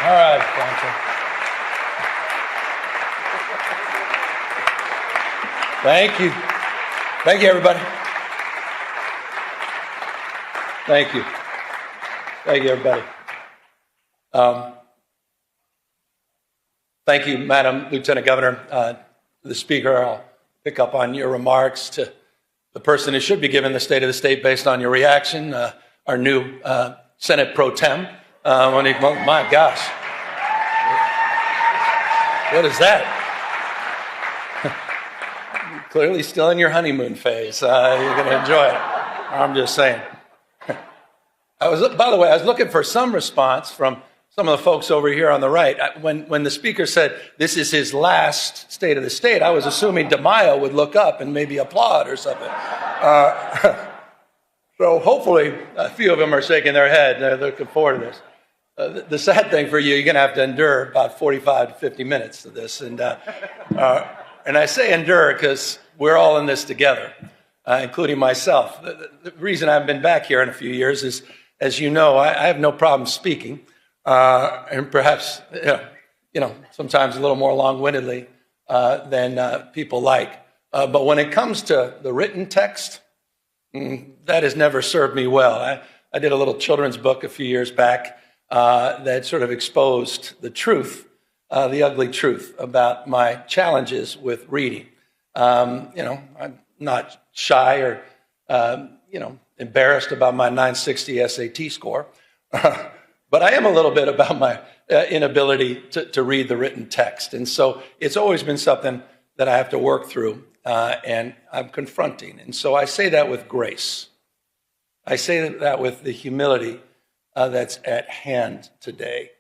All right, Franklin. Thank you. Thank you, everybody. Thank you. Thank you, everybody. Thank you, Madam Lieutenant Governor. The Speaker, I'll pick up on your remarks to the person who should be given the State of the State based on your reaction, our new Senate Pro Tem. My gosh. What is that? Clearly still in your honeymoon phase. You're going to enjoy it. I'm just saying. By the way, I was looking for some response from some of the folks over here on the right. When the Speaker said this is his last State of the State, I was assuming DeMaio would look up and maybe applaud or something. So hopefully a few of them are shaking their head. They're looking forward to this. The sad thing for you, you're going to have to endure about 45 to 50 minutes of this. And I say endure because we're all in this together, including myself. The reason I've been back here in a few years is, as you know, I have no problem speaking, and perhaps, sometimes a little more long-windedly than people like. But when it comes to the written text, that has never served me well. I did a little children's book a few years back that sort of exposed the truth, the ugly truth about my challenges with reading. I'm not shy or, embarrassed about my 960 SAT score, but I am a little bit about my inability to read the written text. And so it's always been something that I have to work through and I'm confronting. And so I say that with grace. I say that with the humility that's at hand today.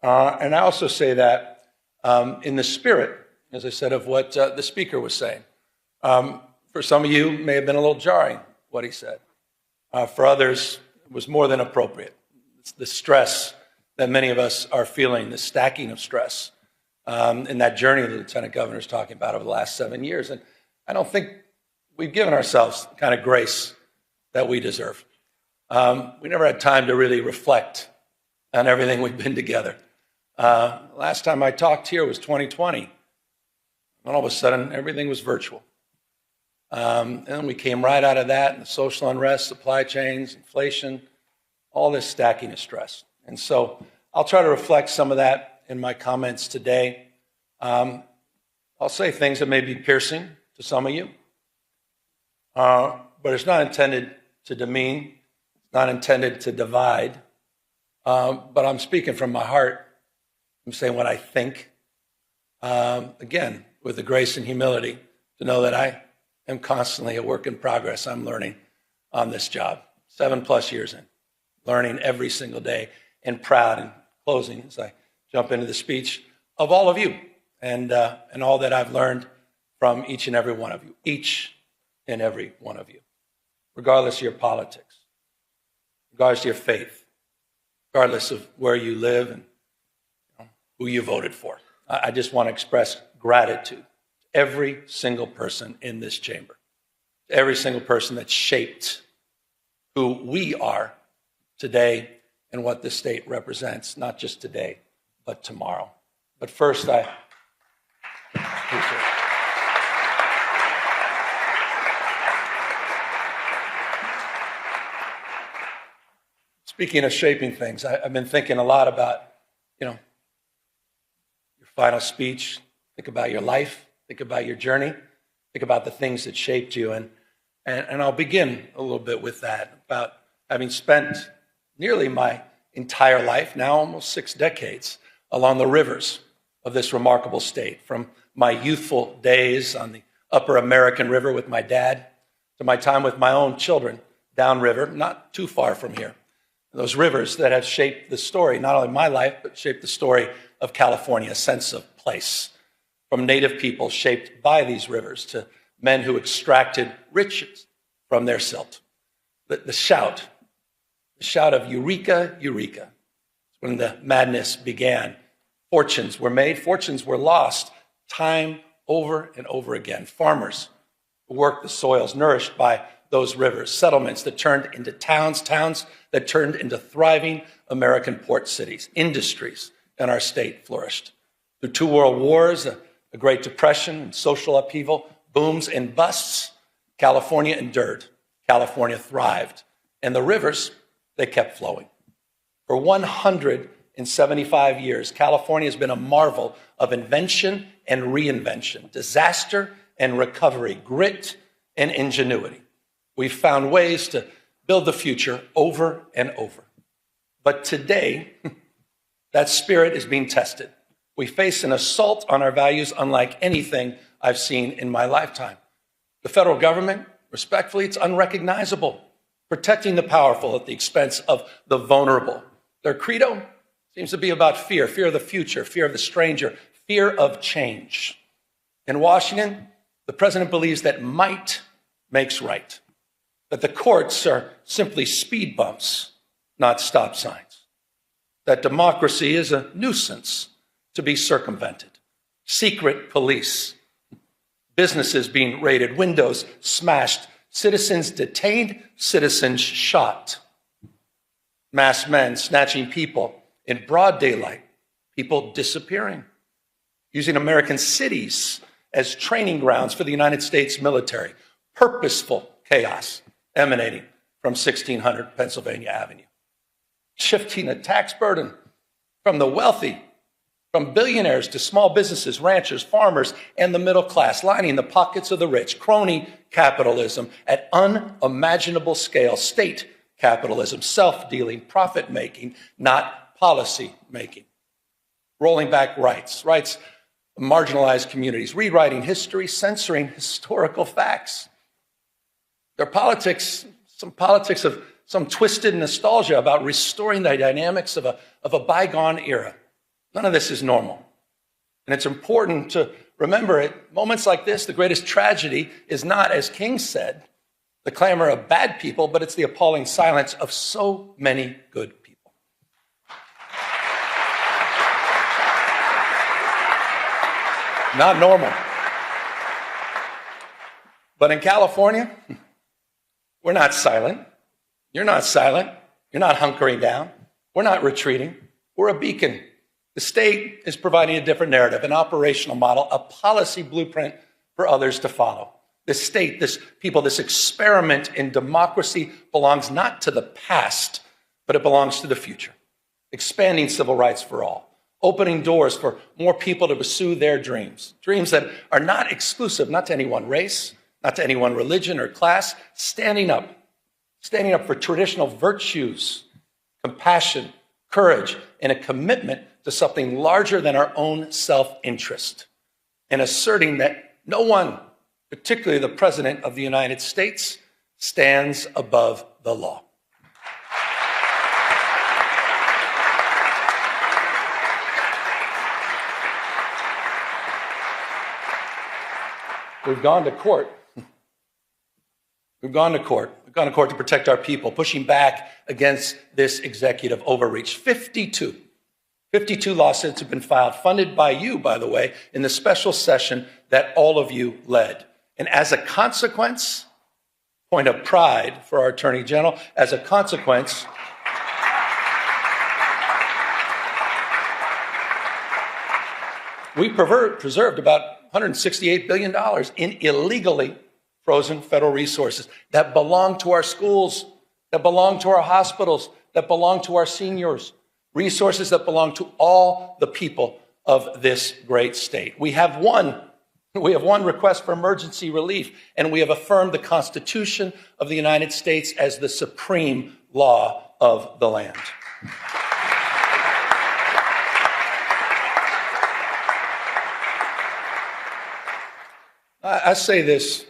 And I also say that in the spirit, as I said, of what the Speaker was saying. For some of you, it may have been a little jarring, what he said. For others, it was more than appropriate. It's the stress that many of us are feeling, the stacking of stress in that journey the Lieutenant Governor is talking about over the last 7 years. And I don't think we've given ourselves the kind of grace that we deserve. We never had time to really reflect on everything we've been together. Last time I talked here was 2020. And all of a sudden, everything was virtual. And we came right out of that, and the social unrest, supply chains, inflation, all this stacking of stress. And so I'll try to reflect some of that in my comments today. I'll say things that may be piercing to some of you, but it's not intended to demean, it's not intended to divide, but I'm speaking from my heart. I'm saying what I think, again, with the grace and humility to know that I am constantly a work in progress. I'm learning on this job, 7+ years in, learning every single day, and proud in closing as I jump into the speech of all of you and all that I've learned from each and every one of you, each and every one of you, regardless of your politics, regardless of your faith, regardless of where you live and who you voted for. I just want to express gratitude to every single person in this chamber, to every single person that shaped who we are today and what this state represents, not just today, but tomorrow. But first, I appreciate it. Speaking of shaping things, I've been thinking a lot about, your final speech. Think about your life. Think about your journey. Think about the things that shaped you. And I'll begin a little bit with that, about having spent nearly my entire life, now almost 6 decades, along the rivers of this remarkable state, from my youthful days on the upper American River with my dad to my time with my own children downriver, not too far from here. Those rivers that have shaped the story, not only my life, but shaped the story of California, a sense of place, from native people shaped by these rivers to men who extracted riches from their silt. The shout of Eureka, Eureka. It's when the madness began. Fortunes were made, fortunes were lost, time over and over again. Farmers who worked the soils nourished by those rivers, settlements that turned into towns that turned into thriving American port cities, industries and our state flourished. Through 2 world wars, a Great Depression, and social upheaval, booms and busts, California endured. California thrived. And the rivers, they kept flowing. For 175 years, California has been a marvel of invention and reinvention, disaster and recovery, grit and ingenuity. We've found ways to build the future over and over. But today, that spirit is being tested. We face an assault on our values unlike anything I've seen in my lifetime. The federal government, respectfully, it's unrecognizable, protecting the powerful at the expense of the vulnerable. Their credo seems to be about fear, fear of the future, fear of the stranger, fear of change. In Washington, the president believes that might makes right, that the courts are simply speed bumps, not stop signs, that democracy is a nuisance to be circumvented, secret police, businesses being raided, windows smashed, citizens detained, citizens shot, masked men snatching people in broad daylight, people disappearing, using American cities as training grounds for the United States military, purposeful chaos emanating from 1600 Pennsylvania Avenue, shifting a tax burden from the wealthy, from billionaires to small businesses, ranchers, farmers, and the middle class, lining the pockets of the rich, crony capitalism at unimaginable scale, state capitalism, self-dealing, profit-making, not policy-making, rolling back rights of marginalized communities, rewriting history, censoring historical facts. Their politics, some politics of some twisted nostalgia about restoring the dynamics of a bygone era. None of this is normal. And it's important to remember at moments like this, the greatest tragedy is not, as King said, the clamor of bad people, but it's the appalling silence of so many good people. Not normal. But in California, we're not silent. You're not silent. You're not hunkering down. We're not retreating. We're a beacon. The state is providing a different narrative, an operational model, a policy blueprint for others to follow. This state, this people, this experiment in democracy belongs not to the past, but it belongs to the future. Expanding civil rights for all, opening doors for more people to pursue their dreams, dreams that are not exclusive, not to any one race, not to any one religion or class, standing up for traditional virtues, compassion, courage, and a commitment to something larger than our own self-interest, and asserting that no one, particularly the President of the United States, stands above the law. We've gone to court. We've gone to court. We've gone to court to protect our people, pushing back against this executive overreach. 52 lawsuits have been filed, funded by you, by the way, in the special session that all of you led. And as a consequence, point of pride for our Attorney General, as a consequence, we preserved about $168 billion in illegally frozen federal resources that belong to our schools, that belong to our hospitals, that belong to our seniors, resources that belong to all the people of this great state. We have one request for emergency relief, and we have affirmed the Constitution of the United States as the supreme law of the land. I say this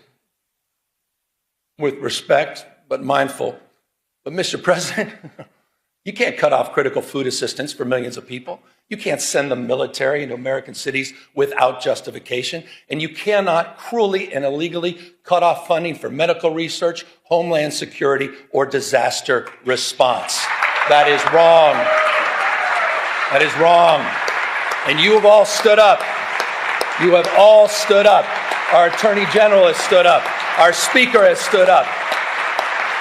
with respect, but mindful. But Mr. President, you can't cut off critical food assistance for millions of people. You can't send the military into American cities without justification. And you cannot cruelly and illegally cut off funding for medical research, homeland security, or disaster response. That is wrong. That is wrong. And you have all stood up. You have all stood up. Our Attorney General has stood up. Our Speaker has stood up.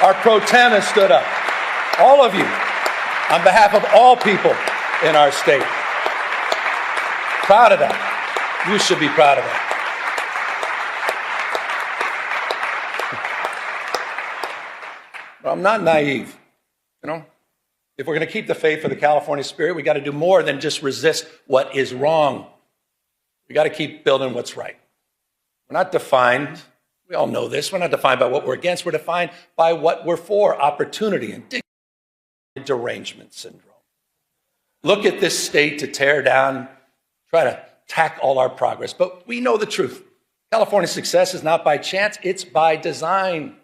Our Pro Tem has stood up. All of you, on behalf of all people in our state. Proud of that. You should be proud of that. Well, I'm not naive, you know. If we're going to keep the faith for the California spirit, we got to do more than just resist what is wrong. We got to keep building what's right. We're not defined, we all know this, we're not defined by what we're against, we're defined by what we're for, opportunity and dignity, derangement syndrome. Look at this state to tear down, try to attack all our progress, but we know the truth. California's success is not by chance, it's by design.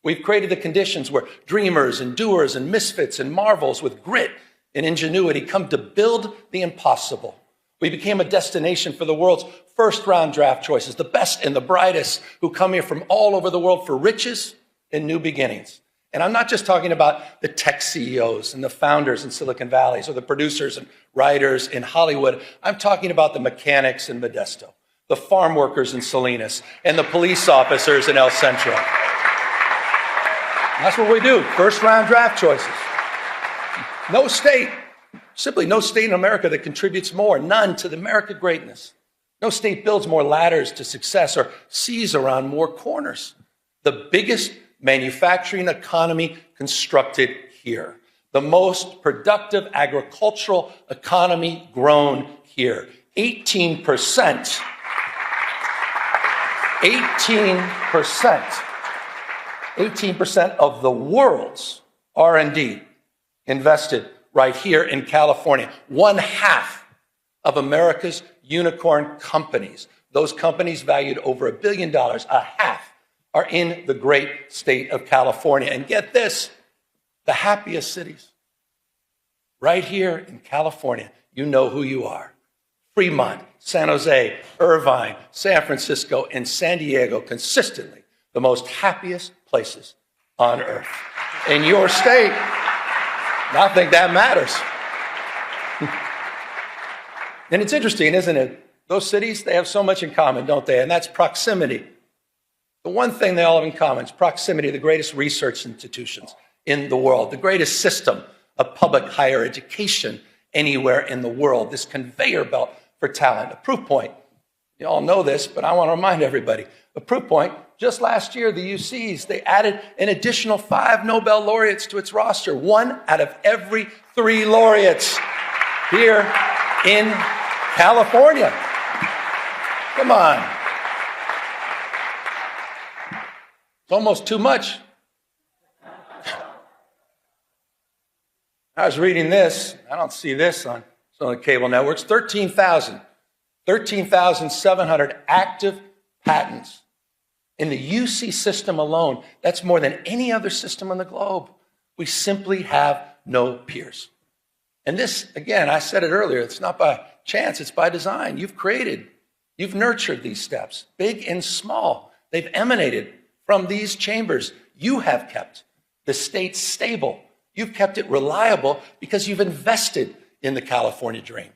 We've created the conditions where dreamers and doers and misfits and marvels with grit and ingenuity come to build the impossible. We became a destination for the world's first-round draft choices, the best and the brightest who come here from all over the world for riches and new beginnings. And I'm not just talking about the tech CEOs and the founders in Silicon Valley or the producers and writers in Hollywood. I'm talking about the mechanics in Modesto, the farm workers in Salinas, and the police officers in El Centro. That's what we do, first-round draft choices. No state, simply no state in America that contributes more, none, to the American greatness. No state builds more ladders to success or sees around more corners. The biggest manufacturing economy constructed here. The most productive agricultural economy grown here. 18%. 18% of the world's R&D invested right here in California. 1/2 of America's unicorn companies, those companies valued over $1 billion, 1/2 are in the great state of California. And get this, the happiest cities. Right here in California, you know who you are. Fremont, San Jose, Irvine, San Francisco, and San Diego, consistently the most happiest places on earth. In your state, I think that matters. And it's interesting, isn't it? Those cities, they have so much in common, don't they? And that's proximity. The one thing they all have in common is proximity to the greatest research institutions in the world, the greatest system of public higher education anywhere in the world, this conveyor belt for talent. A proof point, you all know this, but I want to remind everybody, a proof point, just last year, the UCs, they added an additional 5 Nobel laureates to its roster, 1 out of every 3 laureates here in California. Come on. It's almost too much. I was reading this. I don't see this on some of the cable networks. 13,700 active patents in the UC system alone. That's more than any other system on the globe. We simply have no peers. And this, again, I said it earlier, it's not by chance, it's by design. You've created, you've nurtured these steps, big and small. They've emanated from these chambers. You have kept the state stable. You've kept it reliable because you've invested in the California dream.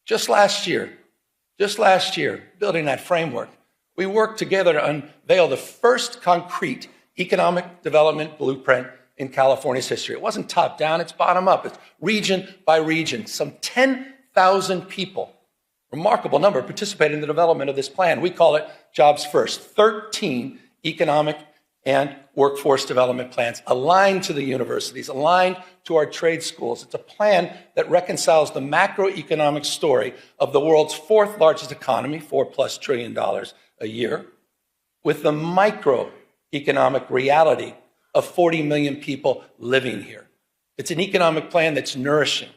Just last year, building that framework, we worked together to unveil the first concrete economic development blueprint in California's history. It wasn't top down, it's bottom up. It's region by region. Some 10,000 people, remarkable number, participated in the development of this plan. We call it Jobs First. 13 economic and workforce development plans aligned to the universities, aligned to our trade schools. It's a plan that reconciles the macroeconomic story of the world's 4th largest economy, $4+ trillion a year, with the microeconomic reality of 40 million people living here. It's an economic plan that's nourishing.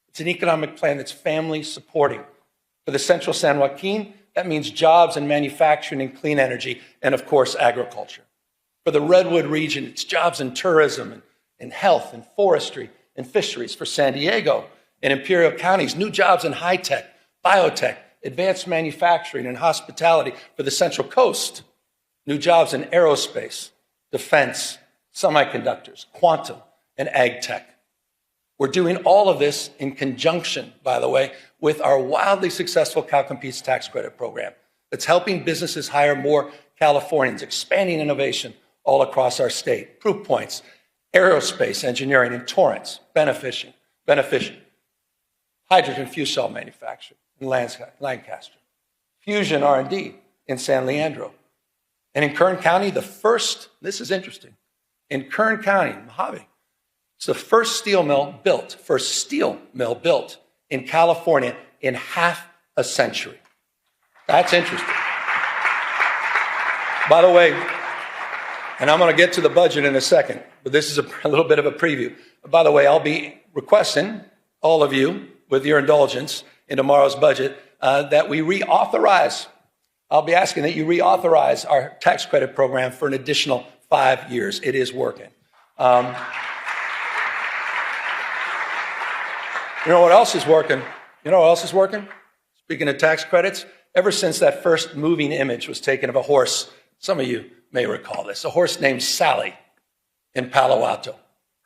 It's an economic plan that's family supporting. For the Central San Joaquin, that means jobs and manufacturing and clean energy, and of course, agriculture. For the Redwood region, it's jobs in tourism and health and forestry and fisheries. For San Diego and Imperial counties, new jobs in high tech, biotech, advanced manufacturing and hospitality. For the Central Coast, new jobs in aerospace, defense, semiconductors, quantum, and ag tech. We're doing all of this in conjunction, by the way, with our wildly successful Cal Competes tax credit program that's helping businesses hire more Californians, expanding innovation all across our state. Proof points, aerospace engineering in Torrance, benefiting hydrogen fuel cell manufacturing in Lancaster, fusion R&D in San Leandro. And in Kern County, this is interesting, in Kern County, Mojave, it's the first steel mill built in California in half a century. That's interesting. By the way, and I'm going to get to the budget in a second, but this is a little bit of a preview. By the way, I'll be requesting all of you, with your indulgence in tomorrow's budget, that we reauthorize. I'll be asking that you reauthorize our tax credit program for an additional 5 years. It is working. You know what else is working? Speaking of tax credits, ever since that first moving image was taken of a horse, some of you may recall this, a horse named Sally in Palo Alto,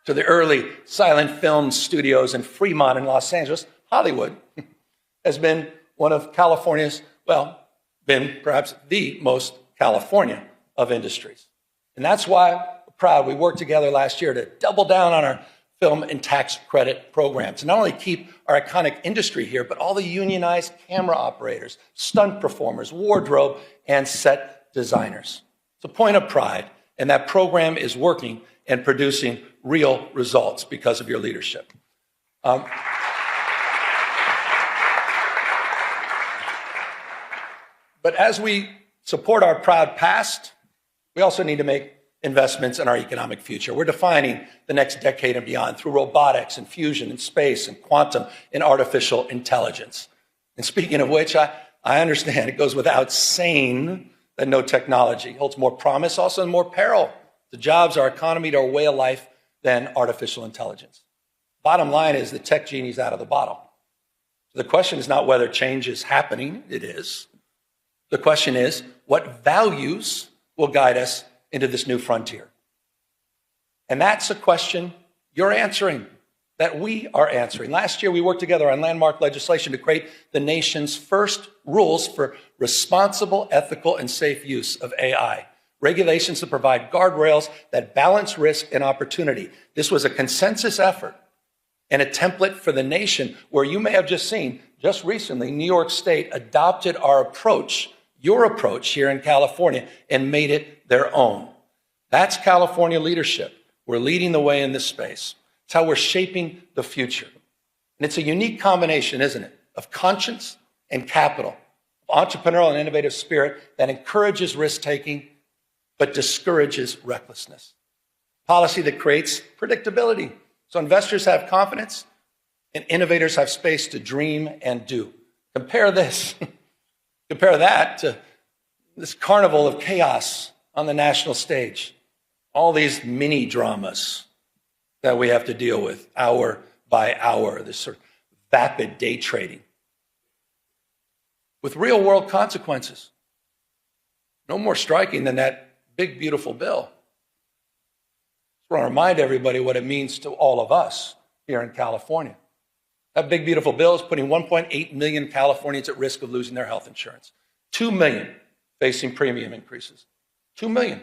to the early silent film studios in Fremont in Los Angeles, Hollywood has been one of California's, been perhaps the most California of industries. And that's why we're proud we worked together last year to double down on our film and tax credit programs. And not only keep our iconic industry here, but all the unionized camera operators, stunt performers, wardrobe, and set designers. It's a point of pride, and that program is working and producing real results because of your leadership. But as we support our proud past, we also need to make investments in our economic future. We're defining the next decade and beyond through robotics and fusion and space and quantum and artificial intelligence. And speaking of which, I understand it goes without saying that no technology holds more promise, also and more peril to jobs, our economy, to our way of life than artificial intelligence. Bottom line is the tech genie's out of the bottle. So the question is not whether change is happening, it is. The question is, what values will guide us into this new frontier? And that's a question you're answering, that we are answering. Last year, we worked together on landmark legislation to create the nation's first rules for responsible, ethical, and safe use of AI. Regulations that provide guardrails that balance risk and opportunity. This was a consensus effort and a template for the nation where you may have just seen, just recently, New York State adopted our approach, your approach here in California, and made it their own. That's California leadership. We're leading the way in this space. It's how we're shaping the future. And it's a unique combination, isn't it, of conscience and capital, of entrepreneurial and innovative spirit that encourages risk-taking but discourages recklessness. Policy that creates predictability, so investors have confidence and innovators have space to dream and do. Compare that to this carnival of chaos on the national stage. All these mini dramas that we have to deal with hour by hour, this sort of vapid day trading with real world consequences. No more striking than that big, beautiful bill. I want to remind everybody what it means to all of us here in California. That big, beautiful bill is putting 1.8 million Californians at risk of losing their health insurance. 2 million facing premium increases. 2 million.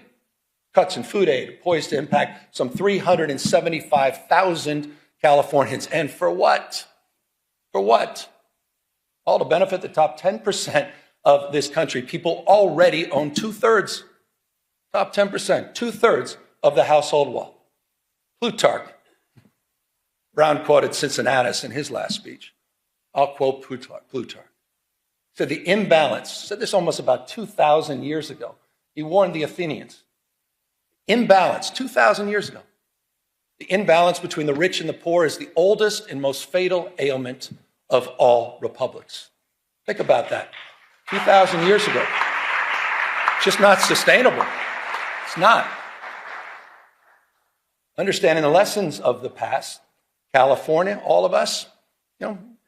Cuts in food aid poised to impact some 375,000 Californians. And for what? For what? All to benefit the top 10% of this country. People already own 2/3. Top 10%, 2/3 of the household wealth. Plutarch, Brown quoted Cincinnatus in his last speech. I'll quote Plutarch. Said the imbalance, said this almost about 2,000 years ago. He warned the Athenians. Imbalance, 2,000 years ago. The imbalance between the rich and the poor is the oldest and most fatal ailment of all republics. Think about that. 2,000 years ago. It's just not sustainable. It's not. Understanding the lessons of the past, California, all of us,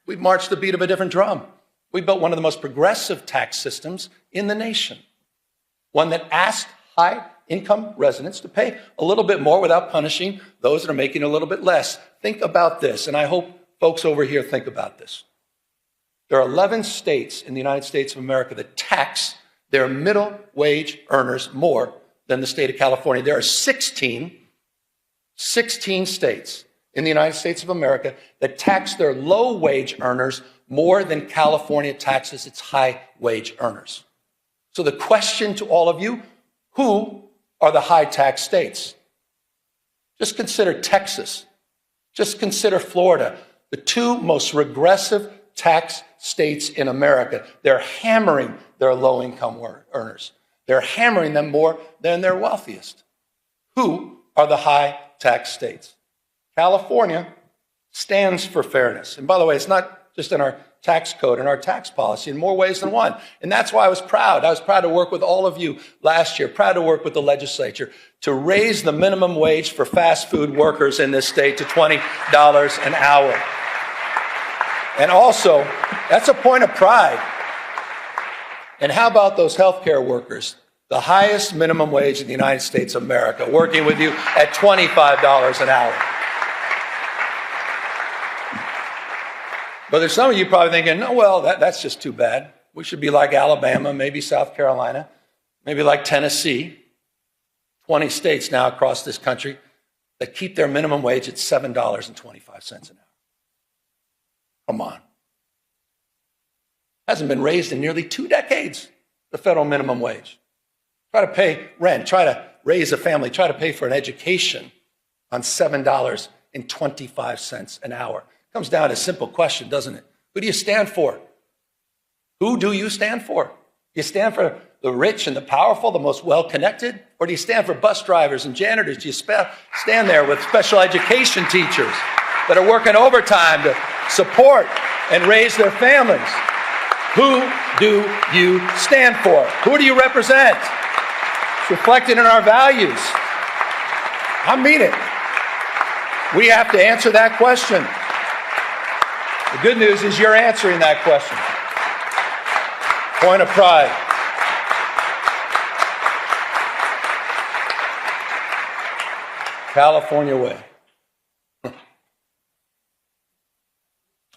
we've marched the beat of a different drum. We built one of the most progressive tax systems in the nation. One that asked high-income residents to pay a little bit more without punishing those that are making a little bit less. Think about this, and I hope folks over here think about this. There are 11 states in the United States of America that tax their middle wage earners more than the state of California. There are 16 states in the United States of America that tax their low-wage earners more than California taxes its high-wage earners. So the question to all of you, who are the high-tax states? Just consider Texas. Just consider Florida, the two most regressive tax states in America. They're hammering their low-income earners. They're hammering them more than their wealthiest. Who are the high-tax states? California stands for fairness. And by the way, it's not just in our tax code and our tax policy in more ways than one. And that's why I was proud. I was proud to work with all of you last year, proud to work with the legislature to raise the minimum wage for fast food workers in this state to $20 an hour. And also, that's a point of pride. And how about those healthcare workers? The highest minimum wage in the United States of America, working with you at $25 an hour. But there's some of you probably thinking, no, well, that's just too bad. We should be like Alabama, maybe South Carolina, maybe like Tennessee. 20 states now across this country that keep their minimum wage at $7.25 an hour. Come on. Hasn't been raised in nearly 2 decades, the federal minimum wage. Try to pay rent, try to raise a family, try to pay for an education on $7.25 an hour. Comes down to a simple question, doesn't it? Who do you stand for? Who do you stand for? Do you stand for the rich and the powerful, the most well-connected? Or do you stand for bus drivers and janitors? Do you stand there with special education teachers that are working overtime to support and raise their families? Who do you stand for? Who do you represent? It's reflected in our values. I mean it. We have to answer that question. The good news is you're answering that question. Point of pride. California way.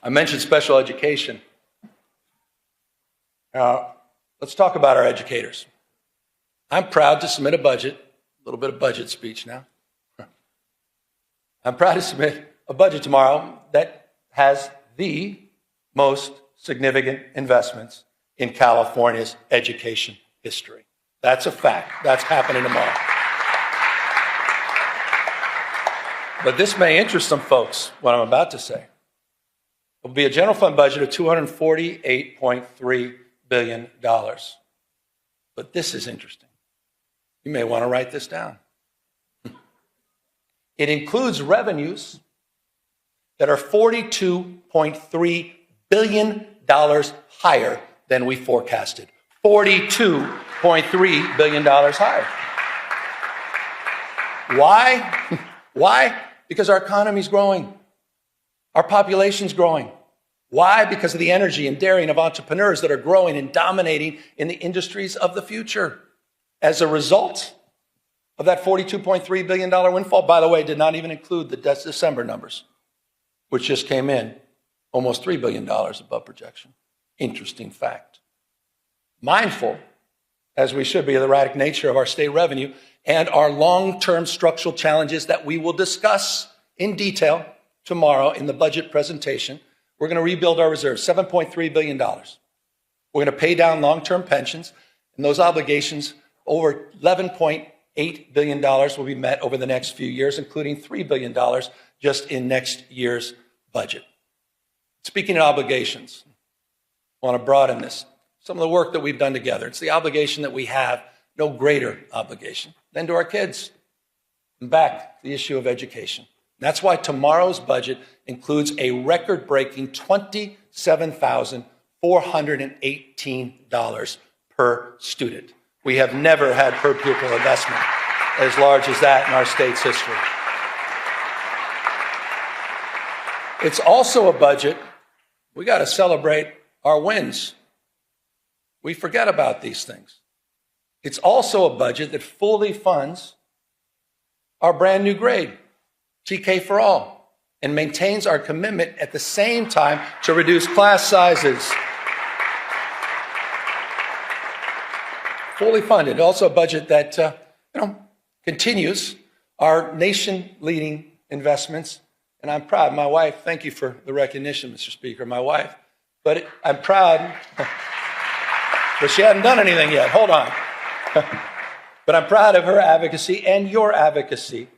I mentioned special education. Let's talk about our educators. I'm proud to submit a budget, a little bit of budget speech now. I'm proud to submit a budget tomorrow that has the most significant investments in California's education history. That's a fact. That's happening tomorrow. But this may interest some folks, what I'm about to say. It will be a general fund budget of $248.3 billion. But this is interesting. You may want to write this down. It includes revenues that are $42.3 billion higher than we forecasted. $42.3 billion higher. Why? Why? Because our economy's growing. Our population's growing. Why? Because of the energy and daring of entrepreneurs that are growing and dominating in the industries of the future. As a result of that $42.3 billion windfall, by the way, did not even include the December numbers, which just came in almost $3 billion above projection. Interesting fact. Mindful, as we should be, of the erratic nature of our state revenue and our long-term structural challenges that we will discuss in detail tomorrow in the budget presentation, we're going to rebuild our reserves, $7.3 billion. We're going to pay down long-term pensions, and those obligations, over $11.8 billion will be met over the next few years, including $3 billion just in next year's budget. Speaking of obligations, I want to broaden this. Some of the work that we've done together, it's the obligation that we have, no greater obligation than to our kids. And back to the issue of education. That's why tomorrow's budget includes a record-breaking $27,418 per student. We have never had per pupil investment as large as that in our state's history. It's also a budget, we got to celebrate our wins. We forget about these things. It's also a budget that fully funds our brand new grade, TK for All, and maintains our commitment at the same time to reduce class sizes. Fully funded. Also a budget that continues our nation-leading investments and I'm proud. My wife, thank you for the recognition, Mr. Speaker, my wife. But I'm proud, but she hadn't done anything yet. Hold on. But I'm proud of her advocacy and your advocacy,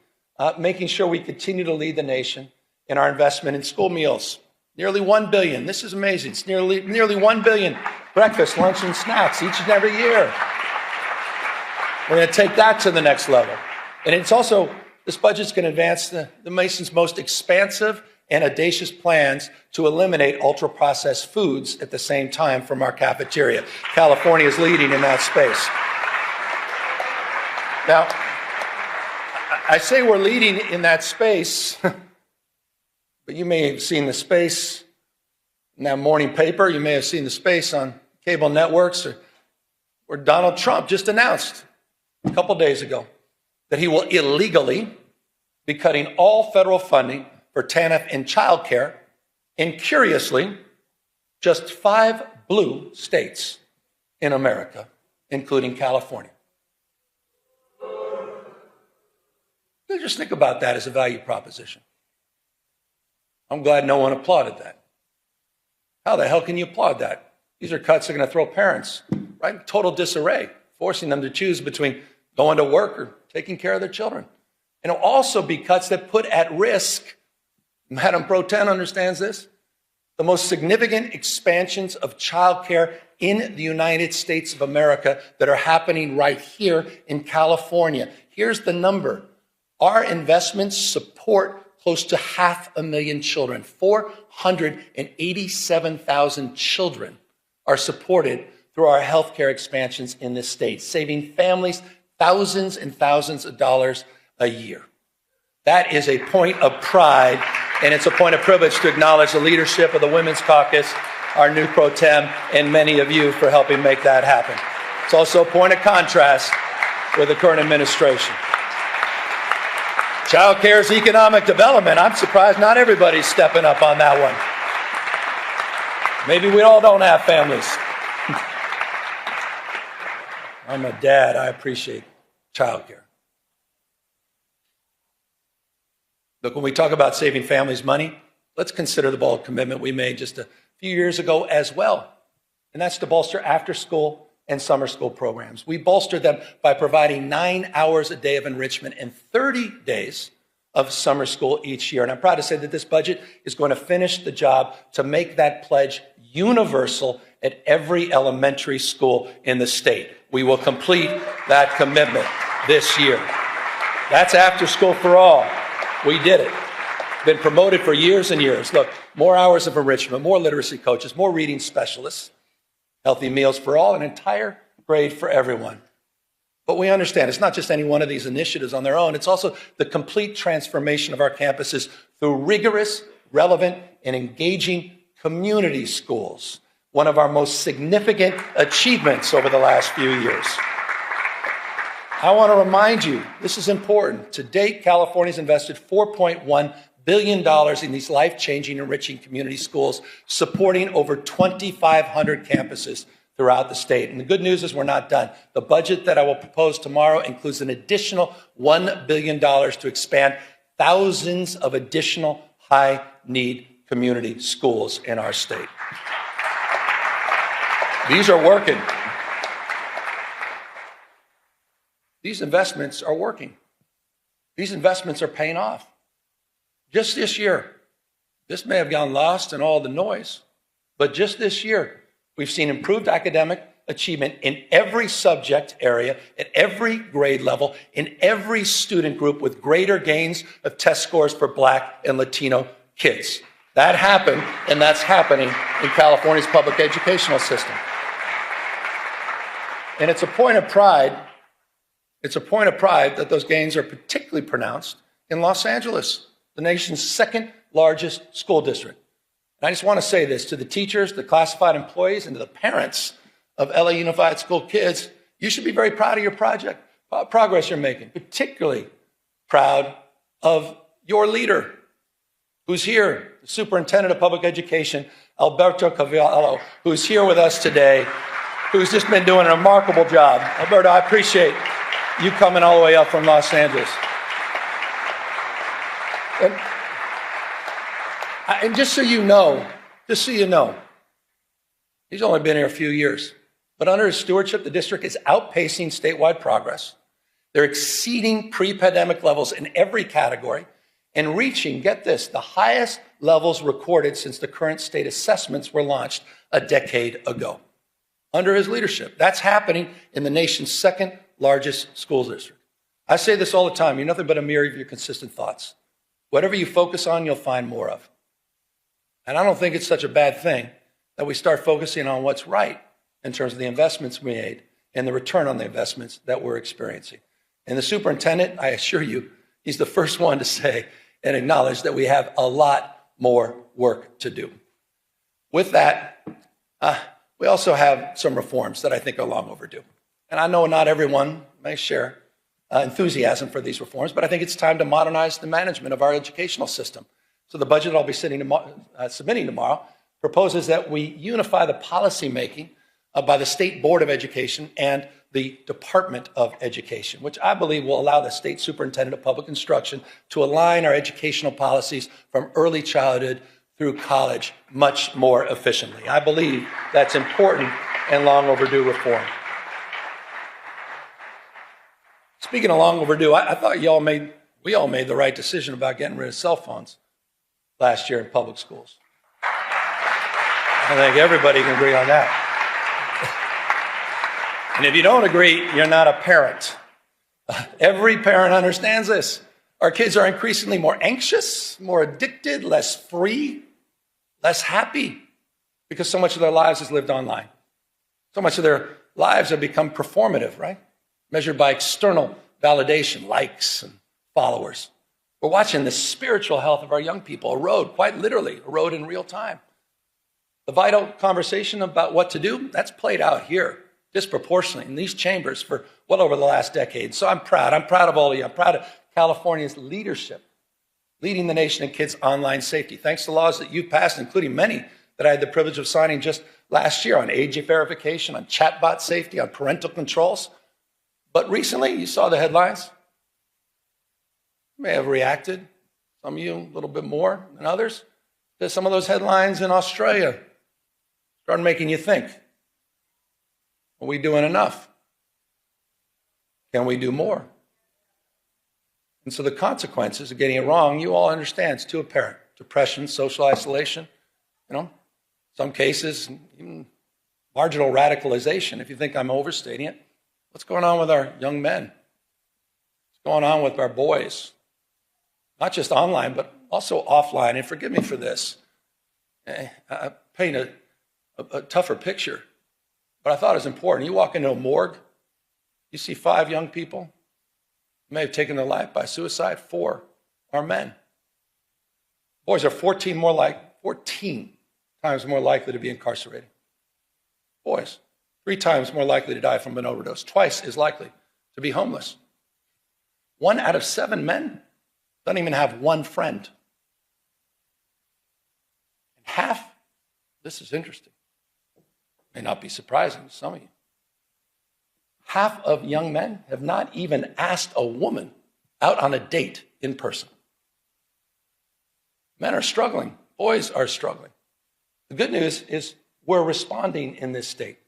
making sure we continue to lead the nation in our investment in school meals. Nearly $1 billion. This is amazing. It's nearly $1 billion breakfast, lunch, and snacks each and every year. We're going to take that to the next level. And it's also, this budget's going to advance the nation's most expansive and audacious plans to eliminate ultra-processed foods at the same time from our cafeteria. California is leading in that space. Now, I say we're leading in that space, but you may have seen the space in that morning paper. You may have seen the space on cable networks where Donald Trump just announced a couple days ago that he will illegally be cutting all federal funding for TANF and childcare in, curiously, just 5 blue states in America, including California. Just think about that as a value proposition. I'm glad no one applauded that. How the hell can you applaud that? These are cuts that are going to throw parents right in total disarray, forcing them to choose between going to work or taking care of their children. And it'll also be cuts that put at risk, Madam Pro Tem understands this, the most significant expansions of childcare in the United States of America that are happening right here in California. Here's the number. Our investments support close to 500,000 children. 487,000 children are supported through our healthcare expansions in this state, saving families thousands and thousands of dollars a year. That is a point of pride, and it's a point of privilege to acknowledge the leadership of the Women's Caucus, our new pro tem, and many of you for helping make that happen. It's also a point of contrast with the current administration. Child care is economic development. I'm surprised not everybody's stepping up on that one. Maybe we all don't have families. I'm a dad. I appreciate child care. Look, when we talk about saving families money, let's consider the bold commitment we made just a few years ago as well. And that's to bolster after-school and summer school programs. We bolstered them by providing 9 hours a day of enrichment and 30 days of summer school each year. And I'm proud to say that this budget is going to finish the job to make that pledge universal at every elementary school in the state. We will complete that commitment this year. That's after school for all. We did it. Been promoted for years and years. Look, more hours of enrichment, more literacy coaches, more reading specialists, healthy meals for all, an entire grade for everyone. But we understand it's not just any one of these initiatives on their own. It's also the complete transformation of our campuses through rigorous, relevant, and engaging community schools, one of our most significant achievements over the last few years. I want to remind you, this is important. To date, California's invested $4.1 billion in these life-changing, enriching community schools, supporting over 2,500 campuses throughout the state. And the good news is we're not done. The budget that I will propose tomorrow includes an additional $1 billion to expand thousands of additional high-need community schools in our state. These are working. These investments are working. These investments are paying off. Just this year, this may have gone lost in all the noise, but just this year, we've seen improved academic achievement in every subject area, at every grade level, in every student group, with greater gains of test scores for Black and Latino kids. That happened, and that's happening in California's public educational system. And it's a point of pride. It's a point of pride that those gains are particularly pronounced in Los Angeles, the nation's second largest school district. And I just want to say this to the teachers, the classified employees, and to the parents of LA Unified School kids. You should be very proud of your progress you're making, particularly proud of your leader who's here, the superintendent of public education, Alberto Cavallo, who's here with us today, who's just been doing a remarkable job. Alberto, I appreciate you coming all the way up from Los Angeles. And just so you know, he's only been here a few years, but under his stewardship, the district is outpacing statewide progress. They're exceeding pre-pandemic levels in every category and reaching, get this, the highest levels recorded since the current state assessments were launched a decade ago. Under his leadership, that's happening in the nation's second largest school district. I say this all the time, you're nothing but a mirror of your consistent thoughts. Whatever you focus on, you'll find more of. And I don't think it's such a bad thing that we start focusing on what's right in terms of the investments we made and the return on the investments that we're experiencing. And the superintendent, I assure you, he's the first one to say and acknowledge that we have a lot more work to do. With that, we also have some reforms that I think are long overdue. And I know not everyone may share enthusiasm for these reforms, but I think it's time to modernize the management of our educational system. So the budget I'll be submitting tomorrow proposes that we unify the policy making by the State Board of Education and the Department of Education, which I believe will allow the State Superintendent of Public Instruction to align our educational policies from early childhood through college much more efficiently. I believe that's important and long overdue reform. Speaking of long overdue, I thought we all made the right decision about getting rid of cell phones last year in public schools. I think everybody can agree on that. And if you don't agree, you're not a parent. Every parent understands this. Our kids are increasingly more anxious, more addicted, less free, less happy, because so much of their lives is lived online. So much of their lives have become performative, right? Measured by external validation, likes and followers. We're watching the spiritual health of our young people erode, quite literally, erode in real time. The vital conversation about what to do, that's played out here disproportionately in these chambers for well over the last decade. So I'm proud of all of you. I'm proud of California's leadership, leading the nation in kids' online safety. Thanks to laws that you've passed, including many that I had the privilege of signing just last year on age verification, on chatbot safety, on parental controls. But recently, you saw the headlines. You may have reacted, some of you a little bit more than others, to some of those headlines in Australia. Started making you think. Are we doing enough? Can we do more? And so the consequences of getting it wrong, you all understand, it's too apparent. Depression, social isolation, some cases, even marginal radicalization. If you think I'm overstating it, what's going on with our young men? What's going on with our boys? Not just online, but also offline. And forgive me for this. I paint a tougher picture. But I thought it was important. You walk into a morgue, you see 5 young people who may have taken their life by suicide. 4 are men. Boys are 14 times more likely to be incarcerated. Boys, 3 times more likely to die from an overdose, twice as likely to be homeless. 1 out of 7 men doesn't even have one friend. And half, this is interesting, may not be surprising to some of you, half of young men have not even asked a woman out on a date in person. Men are struggling. Boys are struggling. The good news is we're responding in this state.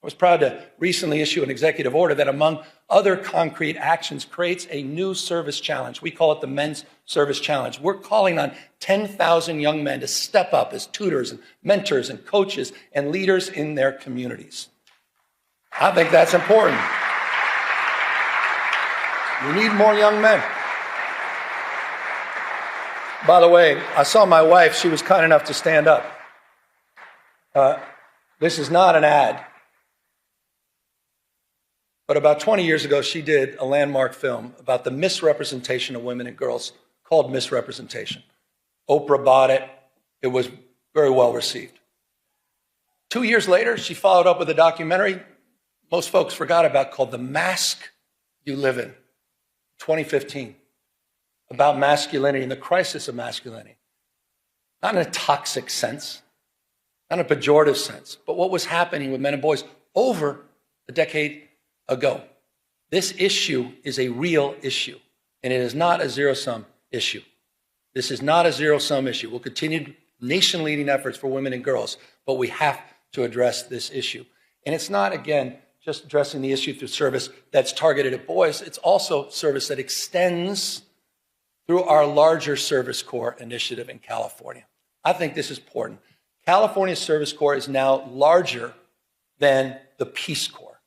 I was proud to recently issue an executive order that, among other concrete actions, creates a new service challenge. We call it the Men's Service Challenge. We're calling on 10,000 young men to step up as tutors and mentors and coaches and leaders in their communities. I think that's important. We need more young men. By the way, I saw my wife. She was kind enough to stand up. This is not an ad. But about 20 years ago, she did a landmark film about the misrepresentation of women and girls called Misrepresentation. Oprah bought it. It was very well received. 2 years later, she followed up with a documentary most folks forgot about called The Mask You Live In, 2015, about masculinity and the crisis of masculinity. Not in a toxic sense, not in a pejorative sense, but what was happening with men and boys over a decade ago. This issue is a real issue, and it is not a zero-sum issue. This is not a zero-sum issue. We'll continue nation-leading efforts for women and girls, but we have to address this issue. And it's not, again, just addressing the issue through service that's targeted at boys. It's also service that extends through our larger Service Corps initiative in California. I think this is important. California's Service Corps is now larger than the Peace Corps.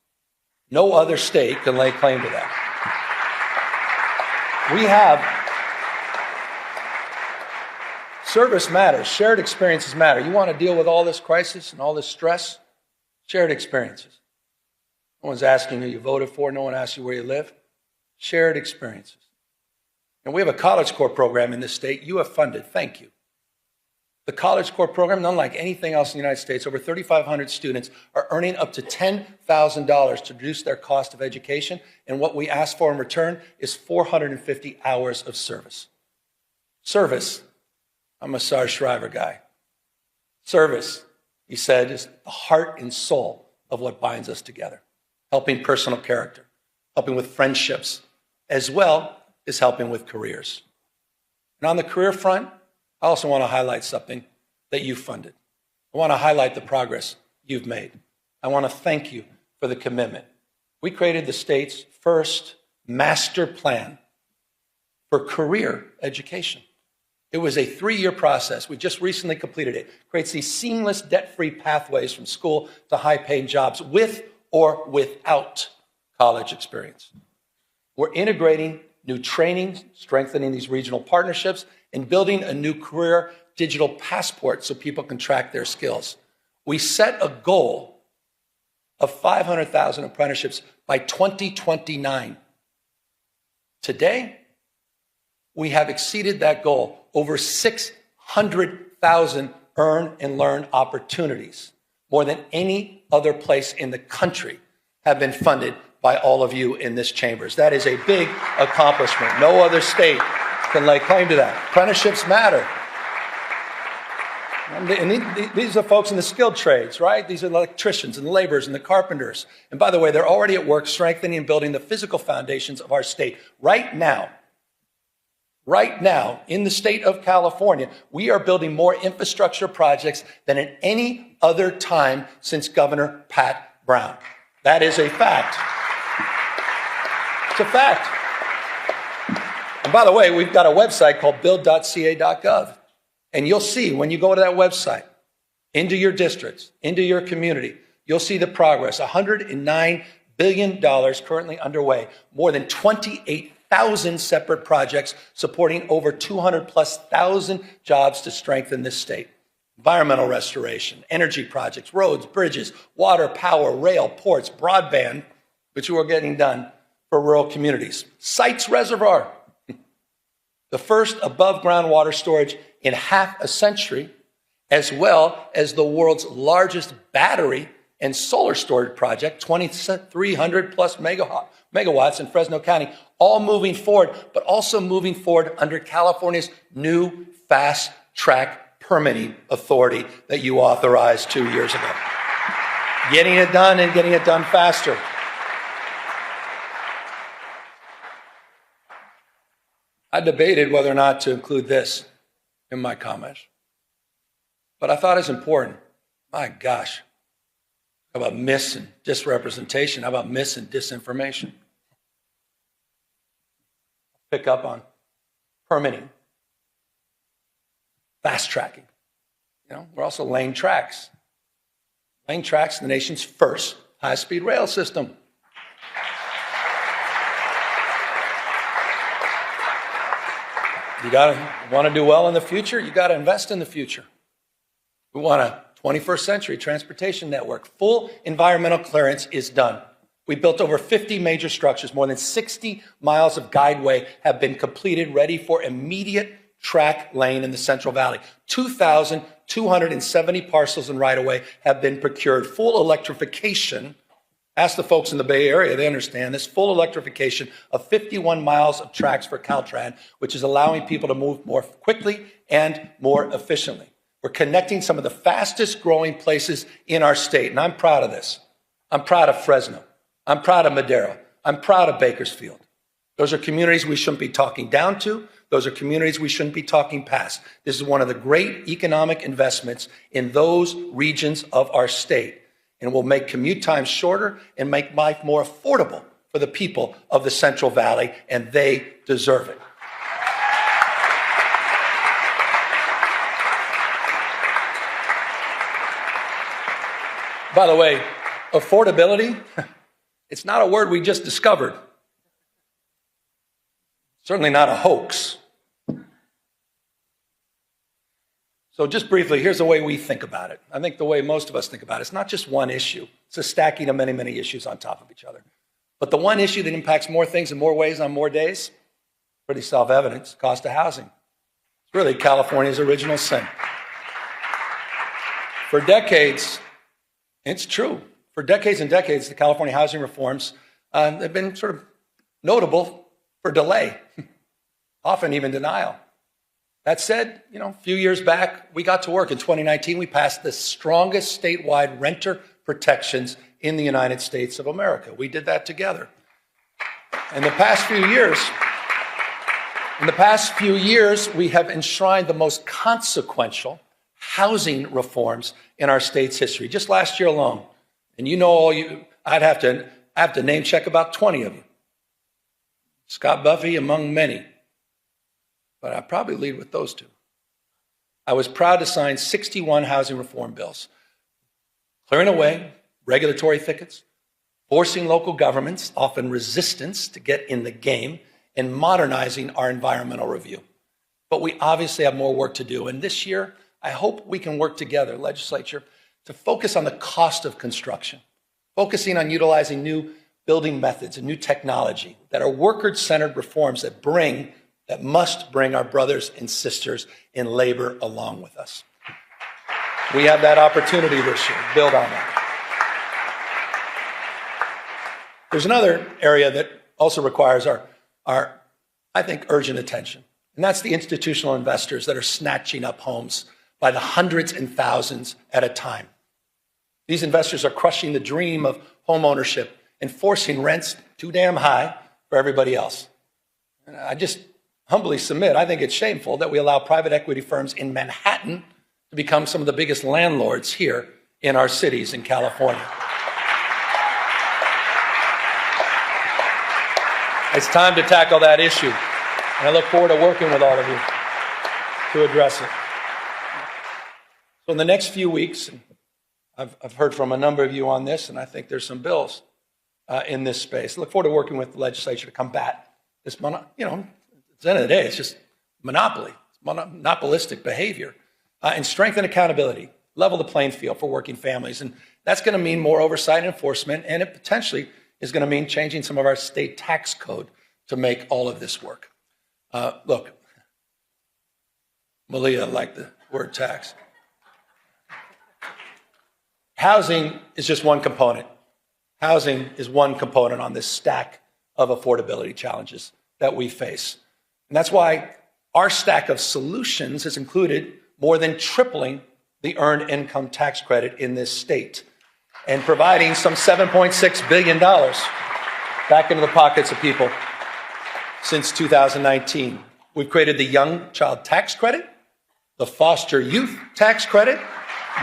No other state can lay claim to that. We have service matters. Shared experiences matter. You want to deal with all this crisis and all this stress? Shared experiences. No one's asking who you voted for. No one asks you where you live. Shared experiences. And we have a College Corps program in this state you have funded. Thank you. The College Corps program, unlike anything else in the United States, over 3,500 students are earning up to $10,000 to reduce their cost of education. And what we ask for in return is 450 hours of service. Service. I'm a Sarge Shriver guy. Service, he said, is the heart and soul of what binds us together. Helping personal character, helping with friendships, as well as helping with careers. And on the career front, I also want to highlight something that you funded. I want to highlight the progress you've made. I want to thank you for the commitment. We created the state's first master plan for career education. It was a 3-year process. We just recently completed it. It creates these seamless, debt-free pathways from school to high-paying jobs with or without college experience. We're integrating new training, strengthening these regional partnerships, and building a new career digital passport so people can track their skills. We set a goal of 500,000 apprenticeships by 2029. Today, we have exceeded that goal. Over 600,000 earn and learn opportunities, more than any other place in the country, have been funded by all of you in this chambers. That is a big accomplishment. No other state can lay claim to that. Apprenticeships matter. And these are folks in the skilled trades, right? These are the electricians and the laborers and the carpenters. And by the way, they're already at work strengthening and building the physical foundations of our state. Right now, in the state of California, we are building more infrastructure projects than at any other time since Governor Pat Brown. That is a fact. It's a fact. And by the way, we've got a website called build.ca.gov. And you'll see when you go to that website, into your districts, into your community, you'll see the progress. $109 billion currently underway, more than 28,000 separate projects supporting over 200,000+ jobs to strengthen this state. Environmental restoration, energy projects, roads, bridges, water, power, rail, ports, broadband, which are getting done for rural communities. Cites Reservoir, the first above-ground water storage in half a century, as well as the world's largest battery and solar storage project, 2,300+ megawatts in Fresno County, all moving forward, but also moving forward under California's new fast-track permitting authority that you authorized 2 years ago. Getting it done and getting it done faster. I debated whether or not to include this in my comments, but I thought it's important. My gosh, how about mis and disrepresentation? How about mis and disinformation? Pick up on permitting, fast tracking. We're also laying tracks. Laying tracks, the nation's first high-speed rail system. You want to do well in the future, you got to invest in the future. We want a 21st century transportation network. Full environmental clearance is done. We built over 50 major structures. More than 60 miles of guideway have been completed, ready for immediate track lane in the Central Valley. 2,270 parcels and right-of-way have been procured. Full electrification. Ask the folks in the Bay Area, they understand this. Full electrification of 51 miles of tracks for Caltrans, which is allowing people to move more quickly and more efficiently. We're connecting some of the fastest growing places in our state, and I'm proud of this. I'm proud of Fresno. I'm proud of Madera. I'm proud of Bakersfield. Those are communities we shouldn't be talking down to. Those are communities we shouldn't be talking past. This is one of the great economic investments in those regions of our state, and will make commute times shorter and make life more affordable for the people of the Central Valley, and they deserve it. By the way, affordability, it's not a word we just discovered. Certainly not a hoax. So just briefly, here's the way we think about it. I think the way most of us think about it, it's not just one issue. It's a stacking of many, many issues on top of each other. But the one issue that impacts more things in more ways on more days, pretty self-evident, cost of housing. It's really California's original sin. For decades, it's true. For decades and decades, the California housing reforms have been sort of notable for delay, often even denial. That said, a few years back, we got to work. In 2019, we passed the strongest statewide renter protections in the United States of America. We did that together. In the past few years, we have enshrined the most consequential housing reforms in our state's history. Just last year alone, and I'd have to name check about 20 of you. Scott Buffy among many, but I'd probably lead with those two. I was proud to sign 61 housing reform bills, clearing away regulatory thickets, forcing local governments, often resistance, to get in the game, and modernizing our environmental review. But we obviously have more work to do, and this year, I hope we can work together, legislature, to focus on the cost of construction, focusing on utilizing new building methods and new technology that are worker-centered reforms that must bring our brothers and sisters in labor along with us. We have that opportunity this year. Build on that. There's another area that also requires our, I think, urgent attention, and that's the institutional investors that are snatching up homes by the hundreds and thousands at a time. These investors are crushing the dream of homeownership and forcing rents too damn high for everybody else. And I just humbly submit, I think it's shameful that we allow private equity firms in Manhattan to become some of the biggest landlords here in our cities in California. It's time to tackle that issue, and I look forward to working with all of you to address it. So in the next few weeks, I've heard from a number of you on this, and I think there's some bills in this space. I look forward to working with the legislature to combat this, at the end of the day, it's just monopoly, it's monopolistic behavior, and strengthen accountability, level the playing field for working families. And that's going to mean more oversight and enforcement, and it potentially is going to mean changing some of our state tax code to make all of this work. Look, Malia liked the word tax. Housing is just one component. Housing is one component on this stack of affordability challenges that we face. And that's why our stack of solutions has included more than tripling the earned income tax credit in this state and providing some $7.6 billion back into the pockets of people since 2019. We've created the Young Child Tax Credit, the Foster Youth Tax Credit,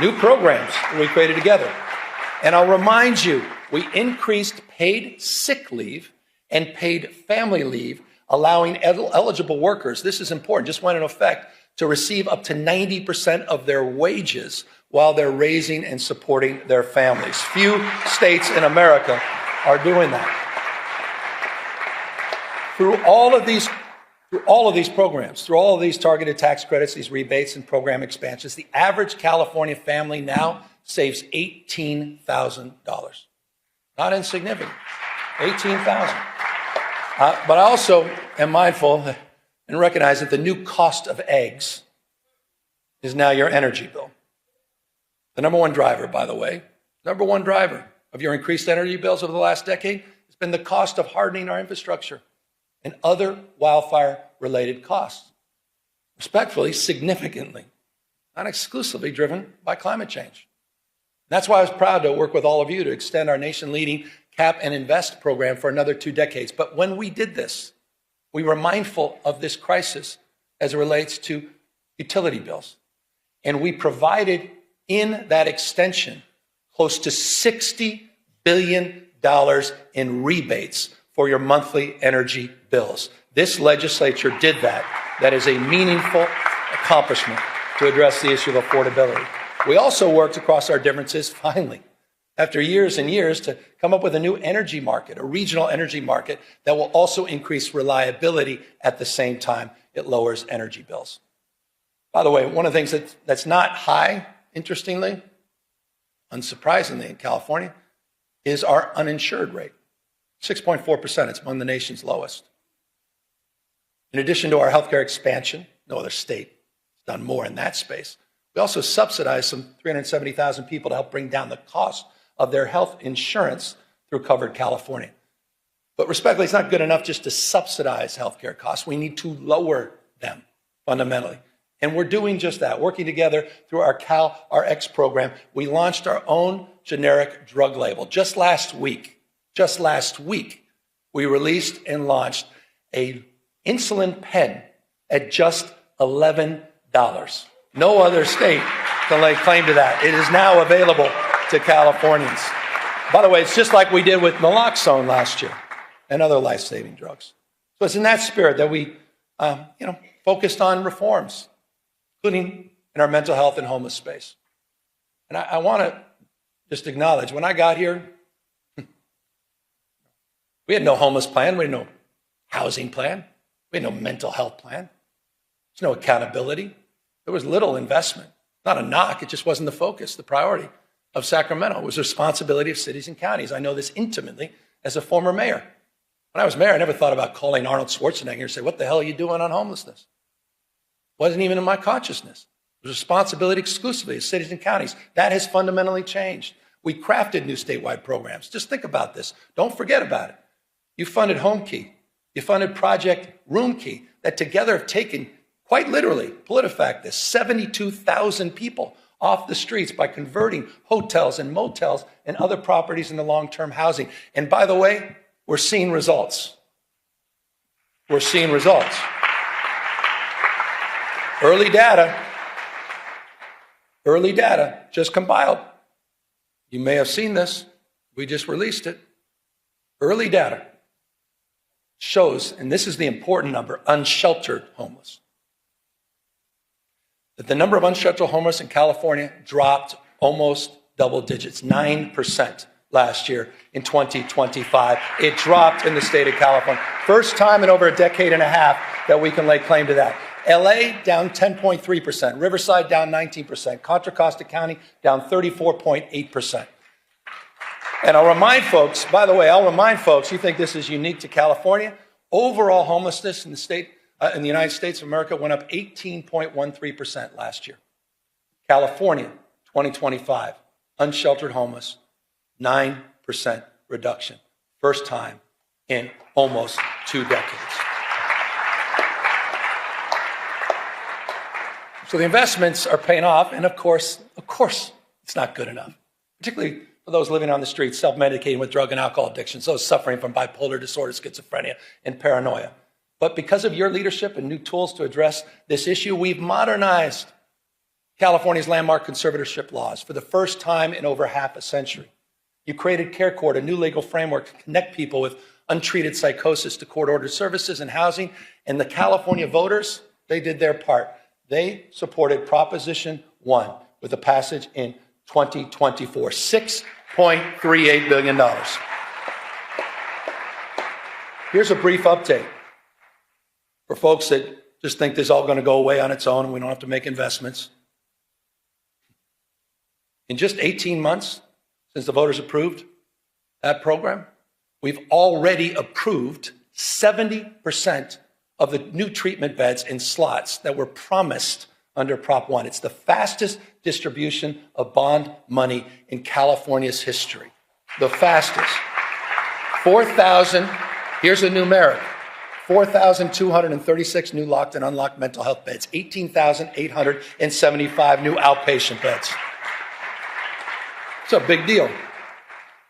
new programs that we created together. And I'll remind you, we increased paid sick leave and paid family leave, allowing eligible workers, this is important, just went into effect, to receive up to 90% of their wages while they're raising and supporting their families. Few states in America are doing that. Through all of these programs, through all of these targeted tax credits, these rebates and program expansions, the average California family now saves $18,000. Not insignificant, $18,000. But I also am mindful and recognize that the new cost of eggs is now your energy bill. The number one driver, by the way, number one driver of your increased energy bills over the last decade has been the cost of hardening our infrastructure and other wildfire-related costs. Respectfully, significantly, not exclusively driven by climate change. That's why I was proud to work with all of you to extend our nation-leading Cap and Invest program for another 2 decades. But when we did this, we were mindful of this crisis as it relates to utility bills. And we provided in that extension close to $60 billion in rebates for your monthly energy bills. This legislature did that. That is a meaningful accomplishment to address the issue of affordability. We also worked across our differences, finally, after years and years, to come up with a new energy market, a regional energy market that will also increase reliability at the same time it lowers energy bills. By the way, one of the things that's not high, interestingly, unsurprisingly in California, is our uninsured rate. 6.4%, it's among the nation's lowest. In addition to our healthcare expansion, no other state has done more in that space. We also subsidized some 370,000 people to help bring down the cost of their health insurance through Covered California. But respectfully, it's not good enough just to subsidize healthcare costs. We need to lower them fundamentally. And we're doing just that. Working together through our CalRx program, we launched our own generic drug label. Just last week, we released and launched a insulin pen at just $11. No other state can lay claim to that. It is now available to Californians. By the way, it's just like we did with naloxone last year and other life-saving drugs. So it's in that spirit that we focused on reforms, including in our mental health and homeless space. And I want to just acknowledge, when I got here, we had no homeless plan, we had no housing plan, we had no mental health plan, there's no accountability, there was little investment. Not a knock, it just wasn't the focus, the priority of Sacramento. It was the responsibility of cities and counties. I know this intimately as a former mayor. When I was mayor, I never thought about calling Arnold Schwarzenegger and say, what the hell are you doing on homelessness? Wasn't even in my consciousness. It was responsibility exclusively of cities and counties. That has fundamentally changed. We crafted new statewide programs. Just think about this. Don't forget about it. You funded Home Key. You funded Project Room Key, that together have taken, quite literally, PolitiFact this, 72,000 people off the streets by converting hotels and motels and other properties into long-term housing. And by the way, we're seeing results. We're seeing results. Early data just compiled. You may have seen this. We just released it. Early data shows, and this is the important number, unsheltered homeless, that the number of unsheltered homeless in California dropped almost double digits, 9% last year in 2025. It dropped in the state of California. First time in over a decade and a half that we can lay claim to that. LA down 10.3%, Riverside down 19%, Contra Costa County down 34.8%. And I'll remind folks, by the way, you think this is unique to California? Overall homelessness in the United States of America went up 18.13% last year. California, 2025, unsheltered homeless, 9% reduction. First time in almost 2 decades. So the investments are paying off, and of course, it's not good enough, particularly for those living on the streets, self-medicating with drug and alcohol addictions, those suffering from bipolar disorder, schizophrenia, and paranoia. But because of your leadership and new tools to address this issue, we've modernized California's landmark conservatorship laws for the first time in over half a century. You created Care Court, a new legal framework to connect people with untreated psychosis to court-ordered services and housing. And the California voters, they did their part. They supported Proposition 1 with a passage in 2024, $6.38 billion. Here's a brief update for folks that just think this is all going to go away on its own and we don't have to make investments. In just 18 months since the voters approved that program, we've already approved 70% of the new treatment beds and slots that were promised under Prop 1. It's the fastest distribution of bond money in California's history. The fastest. 4,000, here's a numeric, 4,236 new locked and unlocked mental health beds, 18,875 new outpatient beds. It's a big deal.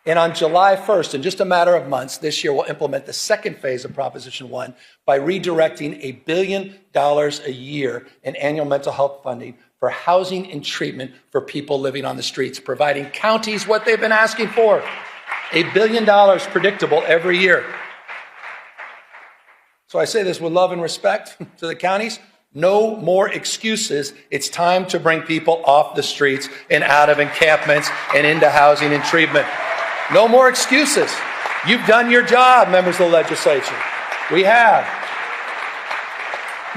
And on July 1st, in just a matter of months, this year, we'll implement the second phase of Proposition 1 by redirecting $1 billion a year in annual mental health funding for housing and treatment for people living on the streets, providing counties what they've been asking for, $1 billion predictable every year. So I say this with love and respect to the counties. No more excuses. It's time to bring people off the streets and out of encampments and into housing and treatment. No more excuses. You've done your job, members of the legislature. We have.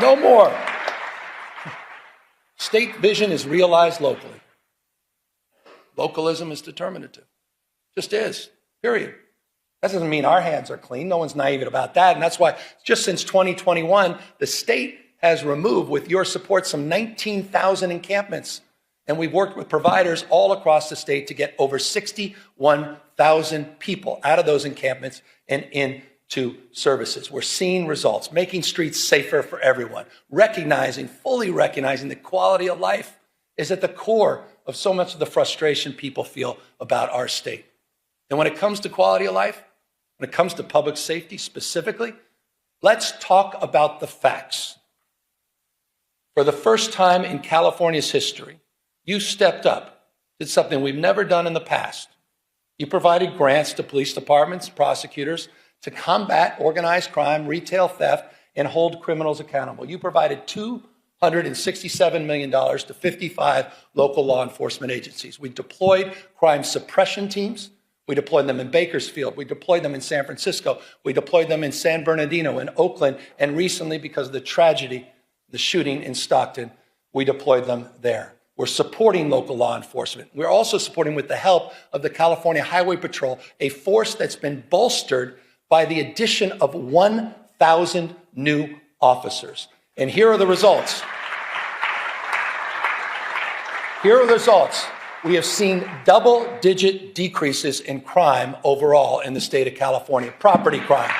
No more. State vision is realized locally. Localism is determinative. Just is. Period. That doesn't mean our hands are clean. No one's naive about that. And that's why just since 2021, the state has removed, with your support, some 19,000 encampments. And we've worked with providers all across the state to get over 61,000 people out of those encampments and into services. We're seeing results, making streets safer for everyone, fully recognizing that quality of life is at the core of so much of the frustration people feel about our state. And when it comes to quality of life, when it comes to public safety specifically, let's talk about the facts. For the first time in California's history, you stepped up, did something we've never done in the past. You provided grants to police departments, prosecutors, to combat organized crime, retail theft, and hold criminals accountable. You provided $267 million to 55 local law enforcement agencies. We deployed crime suppression teams. We deployed them in Bakersfield. We deployed them in San Francisco. We deployed them in San Bernardino, in Oakland, and recently, because of the tragedy, the shooting in Stockton, we deployed them there. We're supporting local law enforcement. We're also supporting, with the help of the California Highway Patrol, a force that's been bolstered by the addition of 1,000 new officers. And here are the results. Here are the results. We have seen double-digit decreases in crime overall in the state of California. Property crime.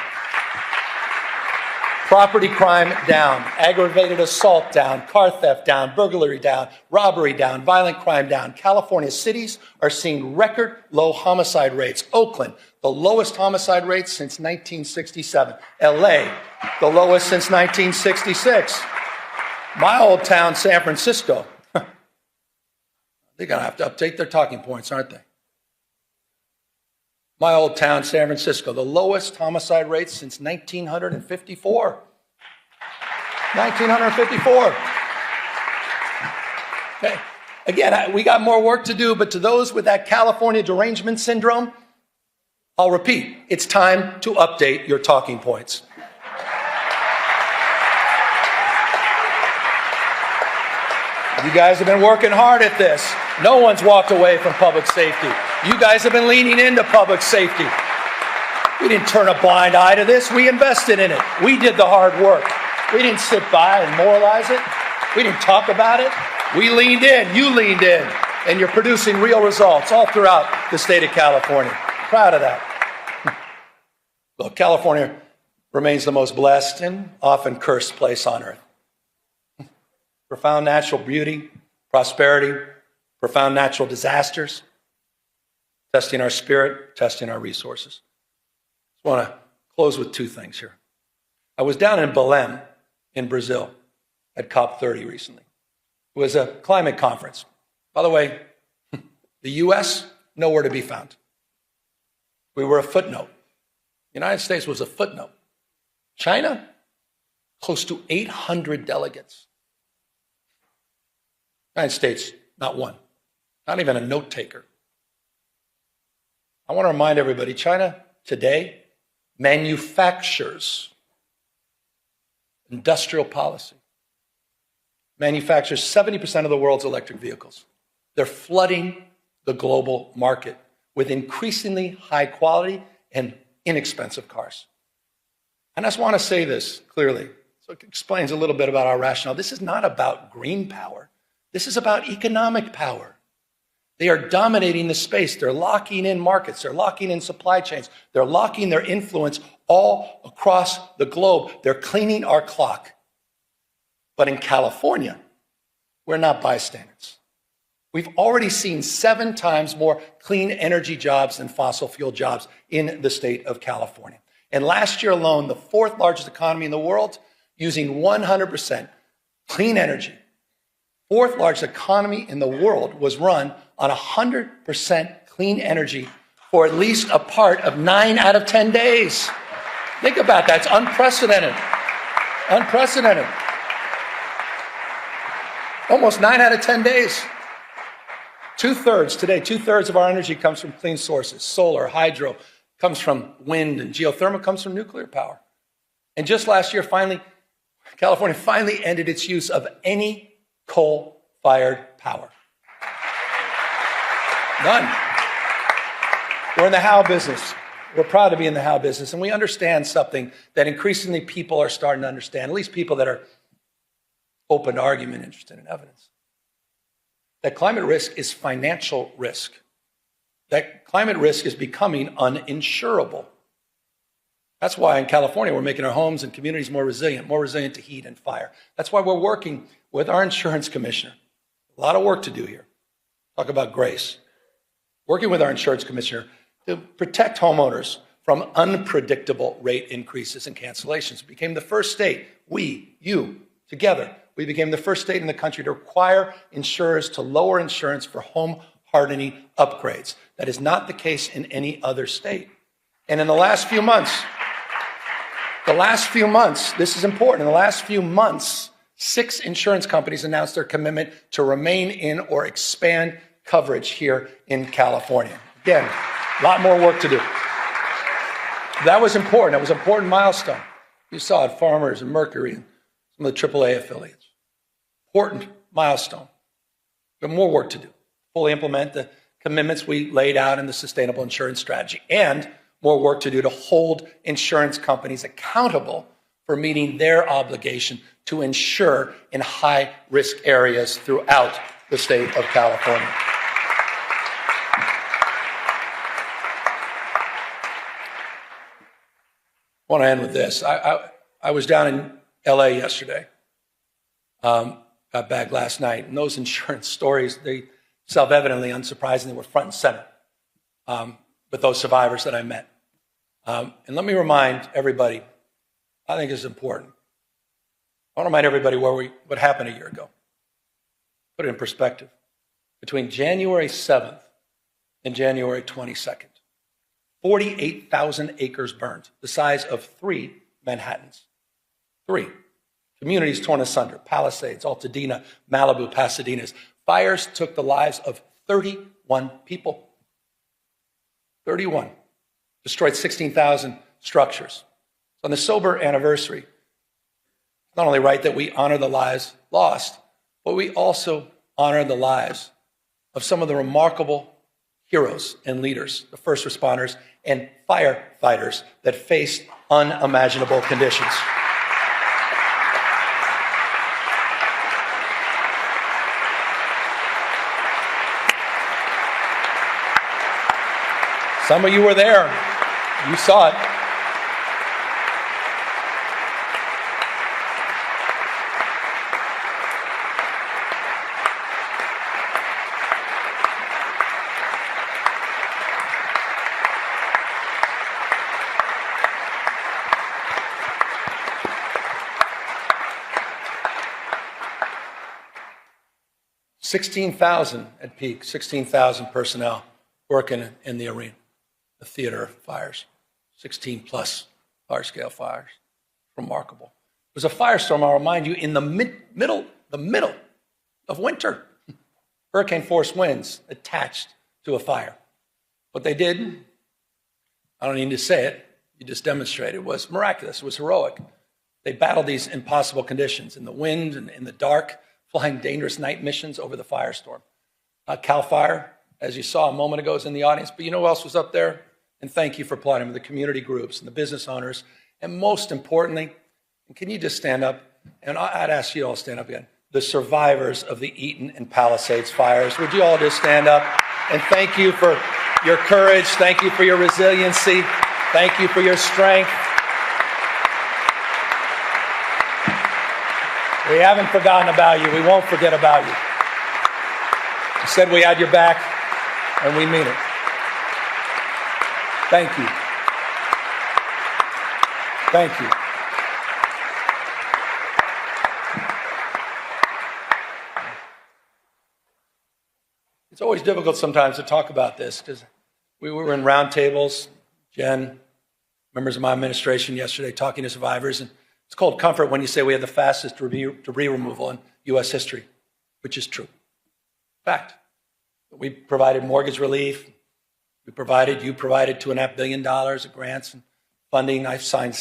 Property crime down, aggravated assault down, car theft down, burglary down, robbery down, violent crime down. California cities are seeing record low homicide rates. Oakland, the lowest homicide rates since 1967. LA, the lowest since 1966. My old town, San Francisco. They're going to have to update their talking points, aren't they? My old town, San Francisco, the lowest homicide rate since 1954. 1954. Okay. Again, we got more work to do, but to those with that California derangement syndrome, I'll repeat, it's time to update your talking points. You guys have been working hard at this. No one's walked away from public safety. You guys have been leaning into public safety. We didn't turn a blind eye to this. We invested in it. We did the hard work. We didn't sit by and moralize it. We didn't talk about it. We leaned in. You leaned in. And you're producing real results all throughout the state of California. Proud of that. Well, California remains the most blessed and often cursed place on earth. Profound natural beauty, prosperity, profound natural disasters, testing our spirit, testing our resources. I want to close with two things here. I was down in Belém in Brazil at COP30 recently. It was a climate conference. By the way, the U.S., nowhere to be found. We were a footnote. The United States was a footnote. China, close to 800 delegates. United States, not one. Not even a note taker. I want to remind everybody, China today manufactures industrial policy. Manufactures 70% of the world's electric vehicles. They're flooding the global market with increasingly high quality and inexpensive cars. And I just want to say this clearly, so it explains a little bit about our rationale. This is not about green power. This is about economic power. They are dominating the space. They're locking in markets. They're locking in supply chains. They're locking their influence all across the globe. They're cleaning our clock. But in California, we're not bystanders. We've already seen 7 times more clean energy jobs than fossil fuel jobs in the state of California. And last year alone, the 4th largest economy in the world, using 100% clean energy, 4th largest economy in the world was run on 100% clean energy for at least a part of 9 out of 10 days. Think about that. It's unprecedented. Unprecedented. Almost 9 out of 10 days. 2/3 today, 2/3 of our energy comes from clean sources. Solar, hydro comes from wind, and geothermal comes from nuclear power. And just last year, California finally ended its use of any coal-fired power. None. We're in the how business. We're proud to be in the how business, and we understand something that increasingly people are starting to understand, at least people that are open to argument, interested in evidence. That climate risk is financial risk. That climate risk is becoming uninsurable. That's why in California we're making our homes and communities more resilient to heat and fire. That's why we're working with our insurance commissioner. A lot of work to do here. Talk about grace. Working with our insurance commissioner to protect homeowners from unpredictable rate increases and cancellations. We became the first state, together, we became the first state in the country to require insurers to lower insurance for home hardening upgrades. That is not the case in any other state. And in the last few months, this is important, in the last few months, 6 insurance companies announced their commitment to remain in or expand coverage here in California. Again, a lot more work to do. That was important. That was an important milestone. You saw it, Farmers and Mercury and some of the AAA affiliates. Important milestone. We have more work to do. Fully implement the commitments we laid out in the sustainable insurance strategy, and more work to do to hold insurance companies accountable for meeting their obligation to insure in high-risk areas throughout the state of California. I want to end with this. I was down in LA yesterday. Got back last night, and those insurance stories, they self-evidently, unsurprisingly, were front and center with those survivors that I met. And let me remind everybody, I think it's important. I want to remind everybody what happened a year ago. Put it in perspective. Between January 7th and January 22nd, 48,000 acres burned, the size of 3 Manhattans. 3. Communities torn asunder, Palisades, Altadena, Malibu, Pasadena's. Fires took the lives of 31 people. 31. Destroyed 16,000 structures. So on the sober anniversary, it's not only right that we honor the lives lost, but we also honor the lives of some of the remarkable heroes and leaders, the first responders and firefighters that faced unimaginable conditions. Some of you were there. You saw it. $16,000 at peak, 16,000 personnel working in the arena. The theater of fires, 16 plus large-scale fires. Remarkable. It was a firestorm, I'll remind you, in the middle of winter. Hurricane force winds attached to a fire. What they did, I don't need to say it, you just demonstrated, it was miraculous, it was heroic. They battled these impossible conditions in the wind and in the dark, flying dangerous night missions over the firestorm. CAL FIRE, as you saw a moment ago, is in the audience, but you know who else was up there? And thank you for applauding the community groups and the business owners. And most importantly, and can you just stand up? And I'd ask you all to stand up again. The survivors of the Eaton and Palisades fires. Would you all just stand up? And thank you for your courage. Thank you for your resiliency. Thank you for your strength. We haven't forgotten about you. We won't forget about you. We said we had your back, and we mean it. Thank you. Thank you. It's always difficult sometimes to talk about this because we were in roundtables, Jen, members of my administration yesterday talking to survivors, and it's called comfort when you say we have the fastest debris removal in U.S. history, which is true. Fact. We provided mortgage relief. You provided $2.5 billion of grants and funding. I've signed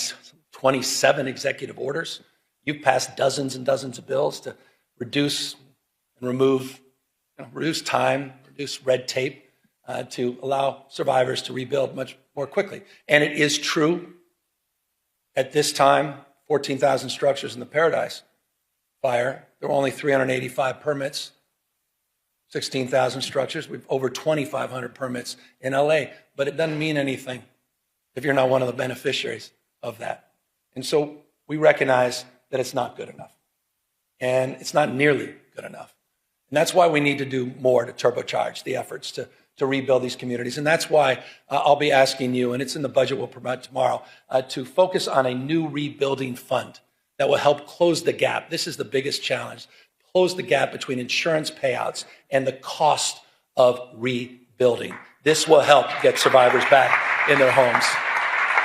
27 executive orders. You've passed dozens and dozens of bills to reduce and remove, reduce time, reduce red tape to allow survivors to rebuild much more quickly. And it is true at this time, 14,000 structures in the Paradise fire. There were only 385 permits, 16,000 structures. We've over 2,500 permits in LA, but it doesn't mean anything if you're not one of the beneficiaries of that. And so we recognize that it's not good enough. And it's not nearly good enough. And that's why we need to do more to turbocharge the efforts to rebuild these communities. And that's why I'll be asking you, and it's in the budget we'll provide tomorrow, to focus on a new rebuilding fund that will help close the gap. This is the biggest challenge. Close the gap between insurance payouts and the cost of rebuilding. This will help get survivors back in their homes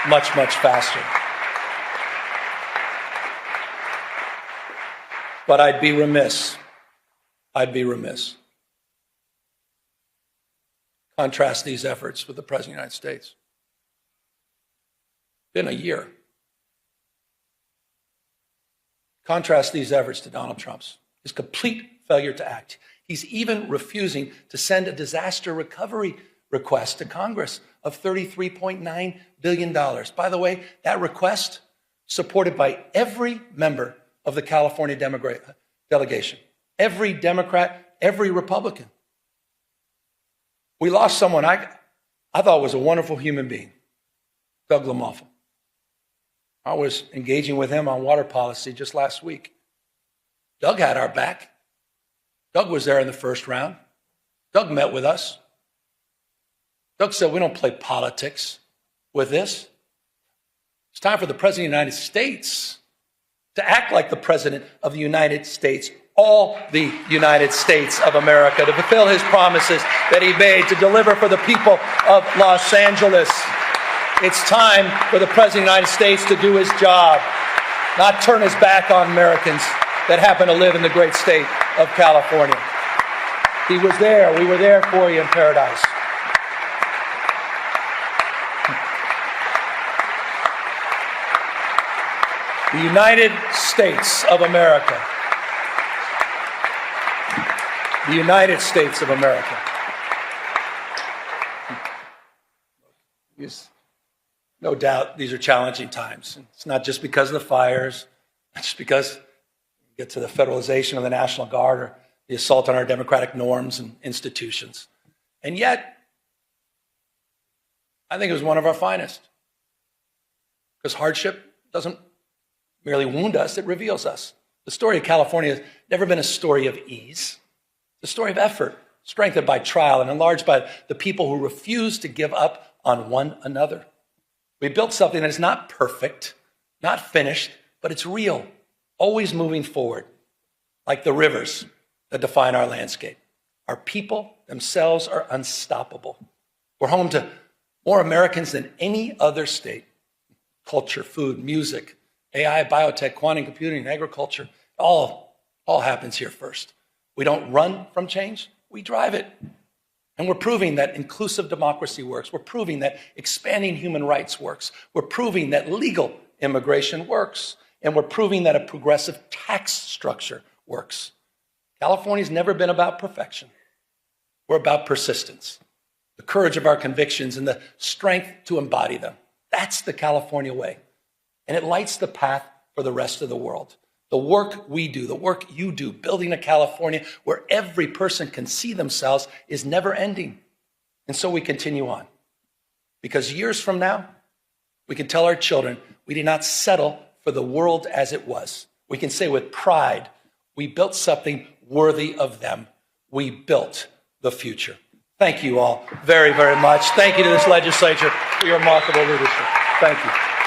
much, much faster. But I'd be remiss. Contrast these efforts with the President of the United States. Been a year. Contrast these efforts to Donald Trump's. His complete failure to act. He's even refusing to send a disaster recovery request to Congress of $33.9 billion. By the way, that request supported by every member of the California delegation. Every Democrat, every Republican. We lost someone I thought was a wonderful human being, Doug LaMalfa. I was engaging with him on water policy just last week. Doug had our back. Doug was there in the first round. Doug met with us. Doug said, we don't play politics with this. It's time for the President of the United States to act like the President of the United States, all the United States of America, to fulfill his promises that he made to deliver for the people of Los Angeles. It's time for the President of the United States to do his job, not turn his back on Americans that happen to live in the great state of California. He was there. We were there for you in Paradise. The United States of America. The United States of America. No doubt these are challenging times. It's not just because of the fires, it's just because we get to the federalization of the National Guard or the assault on our democratic norms and institutions. And yet, I think it was one of our finest. Because hardship doesn't merely wound us, it reveals us. The story of California has never been a story of ease. It's a story of effort, strengthened by trial and enlarged by the people who refuse to give up on one another. We built something that is not perfect, not finished, but it's real, always moving forward, like the rivers that define our landscape. Our people themselves are unstoppable. We're home to more Americans than any other state. Culture, food, music, AI, biotech, quantum computing, agriculture, all happens here first. We don't run from change, we drive it. And we're proving that inclusive democracy works. We're proving that expanding human rights works. We're proving that legal immigration works. And we're proving that a progressive tax structure works. California's never been about perfection. We're about persistence, the courage of our convictions and the strength to embody them. That's the California way. And it lights the path for the rest of the world. The work we do, the work you do, building a California where every person can see themselves is never ending. And so we continue on. Because years from now, we can tell our children we did not settle for the world as it was. We can say with pride, we built something worthy of them. We built the future. Thank you all very, very much. Thank you to this legislature for your remarkable leadership. Thank you.